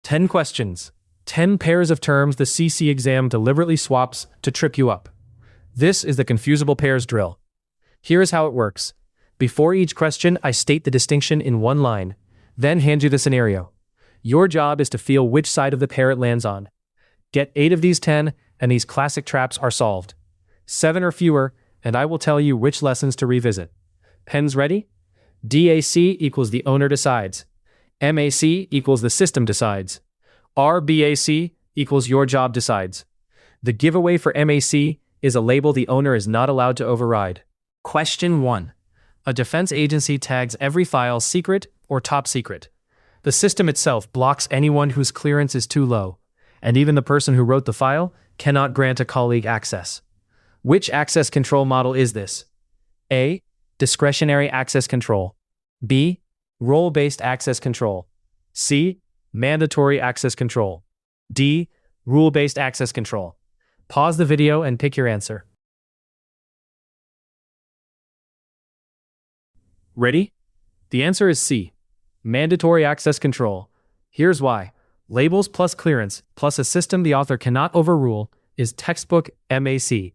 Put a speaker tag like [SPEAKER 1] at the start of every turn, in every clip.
[SPEAKER 1] 10 questions. 10 pairs of terms the CC exam deliberately swaps to trip you up. This is the confusable pairs drill. Here is how it works. Before each question, I state the distinction in one line, then hand you the scenario. Your job is to feel which side of the pair it lands on. Get 8 of these 10, and these classic traps are solved. 7 or fewer, and I will tell you which lessons to revisit. Pens ready? DAC equals the owner decides. MAC equals the system decides. RBAC equals your job decides. The giveaway for MAC is a label the owner is not allowed to override. Question 1. A defense agency tags every file secret or top secret. The system itself blocks anyone whose clearance is too low, and even the person who wrote the file cannot grant a colleague access. Which access control model is this? A. Discretionary access control. B. Role-based access control. C. Mandatory access control. D. Rule-based access control. Pause the video and pick your answer. Ready? The answer is C. Mandatory access control. Here's why. Labels plus clearance plus a system the author cannot overrule is textbook MAC.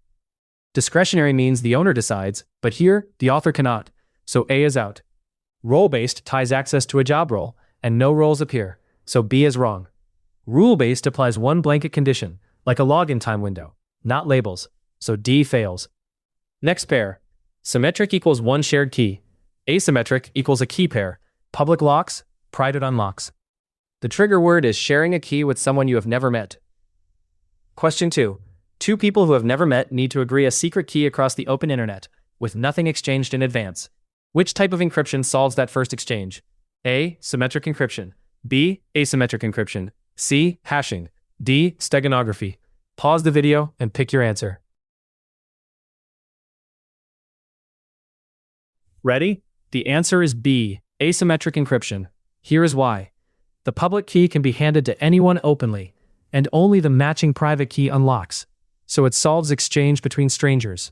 [SPEAKER 1] Discretionary means the owner decides, but here, the author cannot, so A is out. Role-based ties access to a job role, and no roles appear, so B is wrong. Rule-based applies one blanket condition, like a login time window, not labels, so D fails. Next pair. Symmetric equals one shared key. Asymmetric equals a key pair. Public locks, private unlocks. The trigger word is sharing a key with someone you have never met. Question 2. 2 people who have never met need to agree a secret key across the open internet, with nothing exchanged in advance. Which type of encryption solves that first exchange? A. Symmetric encryption. B. Asymmetric encryption. C. Hashing. D. Steganography. Pause the video and pick your answer. Ready? The answer is B. Asymmetric encryption. Here is why. The public key can be handed to anyone openly, and only the matching private key unlocks, so it solves exchange between strangers.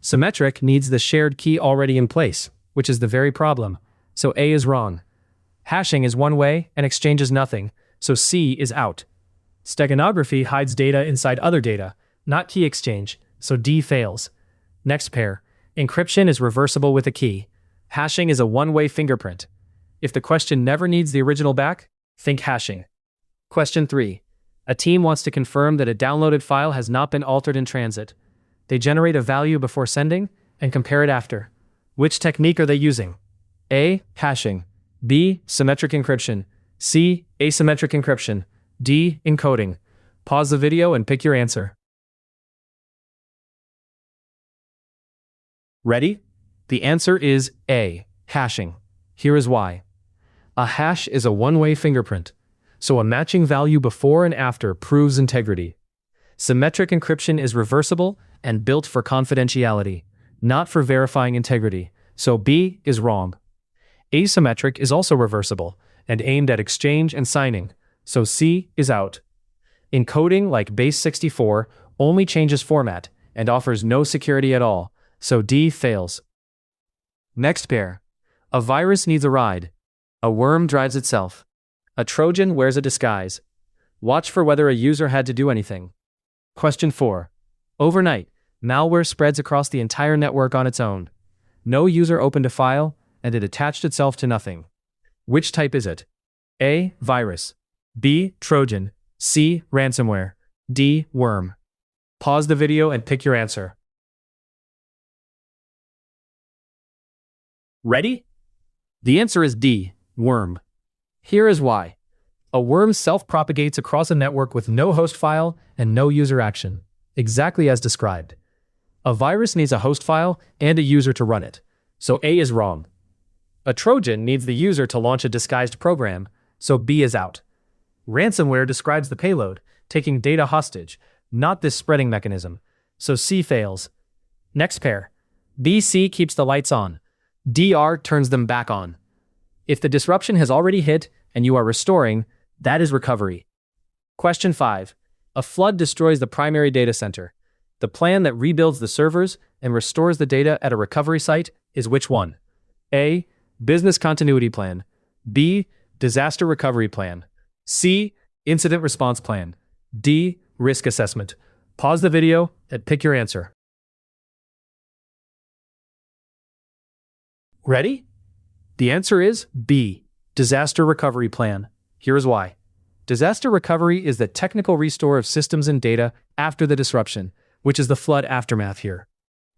[SPEAKER 1] Symmetric needs the shared key already in place, which is the very problem, so A is wrong. Hashing is one way and exchanges nothing, so C is out. Steganography hides data inside other data, not key exchange, so D fails. Next pair. Encryption is reversible with a key. Hashing is a one-way fingerprint. If the question never needs the original back, think hashing. Question 3. A team wants to confirm that a downloaded file has not been altered in transit. They generate a value before sending and compare it after. Which technique are they using? A. Hashing. B. Symmetric encryption. C. Asymmetric encryption. D. Encoding. Pause the video and pick your answer. Ready? The answer is A. Hashing. Here is why. A hash is a one-way fingerprint, so a matching value before and after proves integrity. Symmetric encryption is reversible and built for confidentiality, not for verifying integrity, so B is wrong. Asymmetric is also reversible and aimed at exchange and signing, so C is out. Encoding, like base64, only changes format and offers no security at all, so D fails. Next pair. A virus needs a ride. A worm drives itself. A Trojan wears a disguise. Watch for whether a user had to do anything. Question 4. Overnight, malware spreads across the entire network on its own. No user opened a file, and it attached itself to nothing. Which type is it? A. Virus. B. Trojan. C. Ransomware. D. Worm. Pause the video and pick your answer. Ready? The answer is D. Worm. Here is why. A worm self-propagates across a network with no host file and no user action, exactly as described. A virus needs a host file and a user to run it, so A is wrong. A Trojan needs the user to launch a disguised program, so B is out. Ransomware describes the payload, taking data hostage, not this spreading mechanism, so C fails. Next pair. BC keeps the lights on. DR turns them back on. If the disruption has already hit and you are restoring, that is recovery. Question 5. A flood destroys the primary data center. The plan that rebuilds the servers and restores the data at a recovery site is which one? A. Business continuity plan. B. Disaster recovery plan. C. Incident response plan. D. Risk assessment. Pause the video and pick your answer. Ready? The answer is B. Disaster recovery plan. Here's why. Disaster recovery is the technical restore of systems and data after the disruption, which is the flood aftermath here.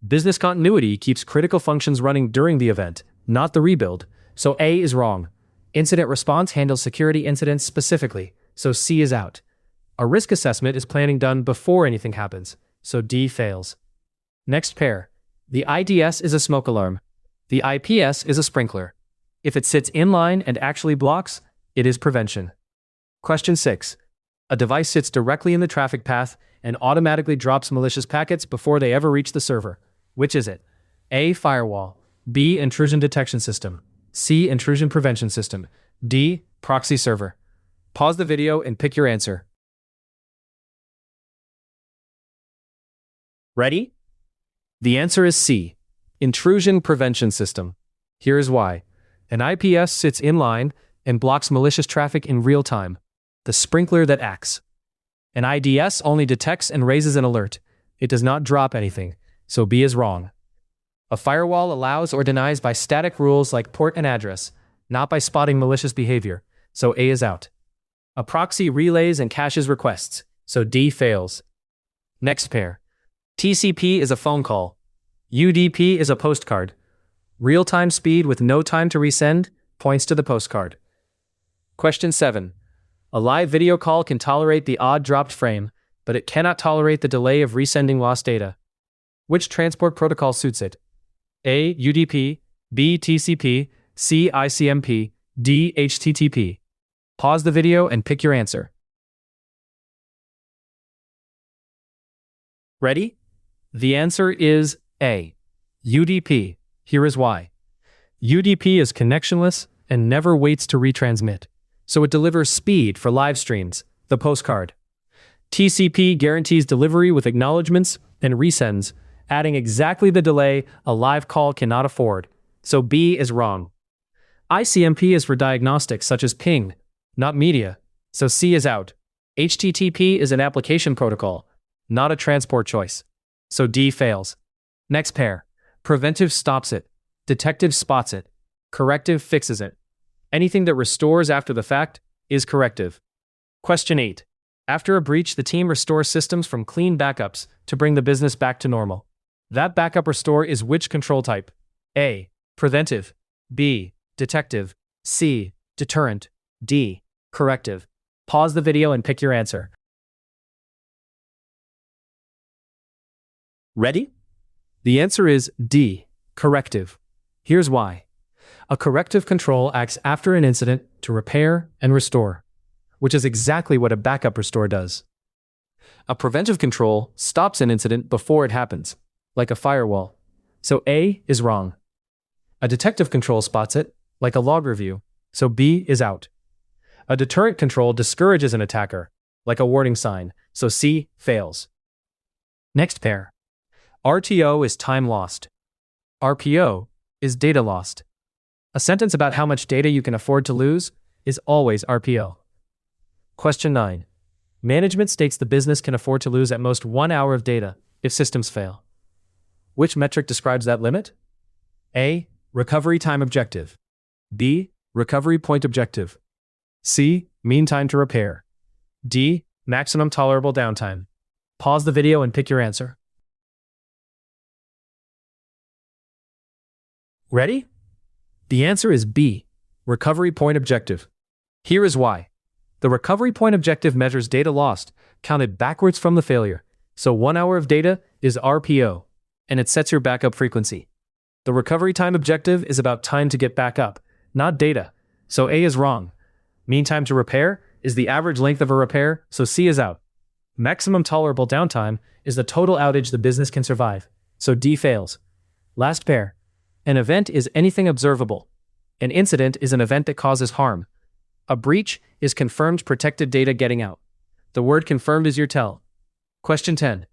[SPEAKER 1] Business continuity keeps critical functions running during the event, not the rebuild, so A is wrong. Incident response handles security incidents specifically, so C is out. A risk assessment is planning done before anything happens, so D fails. Next pair. The IDS is a smoke alarm. The IPS is a sprinkler. If it sits in line and actually blocks, it is prevention. Question 6. A device sits directly in the traffic path and automatically drops malicious packets before they ever reach the server. Which is it? A. Firewall. B. Intrusion detection system. C. Intrusion prevention system. D. Proxy server. Pause the video and pick your answer. Ready? The answer is C. Intrusion prevention system. Here is why. An IPS sits in line and blocks malicious traffic in real time. The sprinkler that acts. An IDS only detects and raises an alert. It does not drop anything, so B is wrong. A firewall allows or denies by static rules like port and address, not by spotting malicious behavior, so A is out. A proxy relays and caches requests, so D fails. Next pair. TCP is a phone call. UDP is a postcard. Real-time speed with no time to resend points to the postcard. Question 7. A live video call can tolerate the odd dropped frame, but it cannot tolerate the delay of resending lost data. Which transport protocol suits it? A. UDP, B. TCP, C. ICMP, D. HTTP. Pause the video and pick your answer. Ready? The answer is A. UDP. Here is why. UDP is connectionless and never waits to retransmit, so it delivers speed for live streams, the postcard. TCP guarantees delivery with acknowledgements and resends, adding exactly the delay a live call cannot afford, so B is wrong. ICMP is for diagnostics such as ping, not media, so C is out. HTTP is an application protocol, not a transport choice, so D fails. Next pair. Preventive stops it. Detective spots it. Corrective fixes it. Anything that restores after the fact is corrective. Question 8. After a breach, the team restores systems from clean backups to bring the business back to normal. That backup restore is which control type? A. Preventive. B. Detective. C. Deterrent. D. Corrective. Pause the video and pick your answer. Ready? The answer is D. Corrective. Here's why. A corrective control acts after an incident to repair and restore, which is exactly what a backup restore does. A preventive control stops an incident before it happens, like a firewall, so A is wrong. A detective control spots it, like a log review, so B is out. A deterrent control discourages an attacker, like a warning sign, so C fails. Next pair. RTO is time lost. RPO is data lost. A sentence about how much data you can afford to lose is always RPO. Question 9. Management states the business can afford to lose at most 1 hour of data if systems fail. Which metric describes that limit? A. Recovery time objective. B. Recovery point objective. C. Mean time to repair. D. Maximum tolerable downtime. Pause the video and pick your answer. Ready? The answer is B. Recovery point objective. Here is why. The recovery point objective measures data lost, counted backwards from the failure. So 1 hour of data is RPO, and it sets your backup frequency. The recovery time objective is about time to get back up, not data. So A is wrong. Mean time to repair is the average length of a repair, so C is out. Maximum tolerable downtime is the total outage the business can survive, so D fails. Last pair. An event is anything observable. An incident is an event that causes harm. A breach is confirmed protected data getting out. The word confirmed is your tell. Question 10.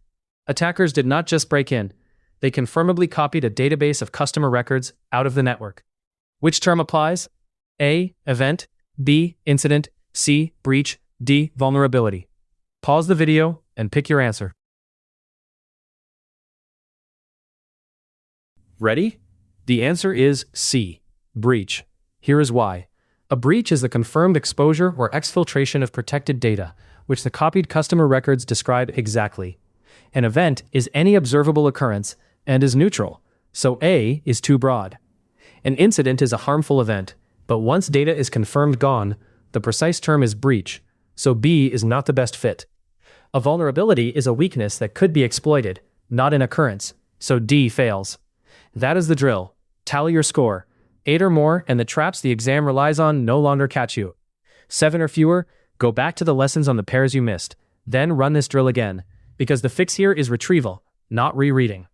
[SPEAKER 1] Attackers did not just break in. They confirmably copied a database of customer records out of the network. Which term applies? A. Event. B. Incident. C. Breach. D. Vulnerability. Pause the video and pick your answer. Ready? The answer is C. Breach. Here is why. A breach is the confirmed exposure or exfiltration of protected data, which the copied customer records describe exactly. An event is any observable occurrence and is neutral, so A is too broad. An incident is a harmful event, but once data is confirmed gone, the precise term is breach, so B is not the best fit. A vulnerability is a weakness that could be exploited, not an occurrence, so D fails. That is the drill. Tally your score. 8 or more, and the traps the exam relies on no longer catch you. 7 or fewer, go back to the lessons on the pairs you missed, then run this drill again, because the fix here is retrieval, not rereading.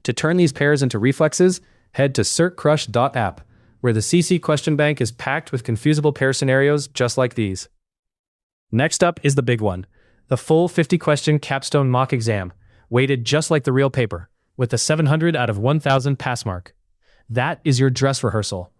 [SPEAKER 1] To turn these pairs into reflexes, head to certcrush.app, where the CC question bank is packed with confusable pair scenarios just like these. Next up is the big one, the full 50-question capstone mock exam, weighted just like the real paper, with the 700 out of 1000 pass mark. That is your dress rehearsal.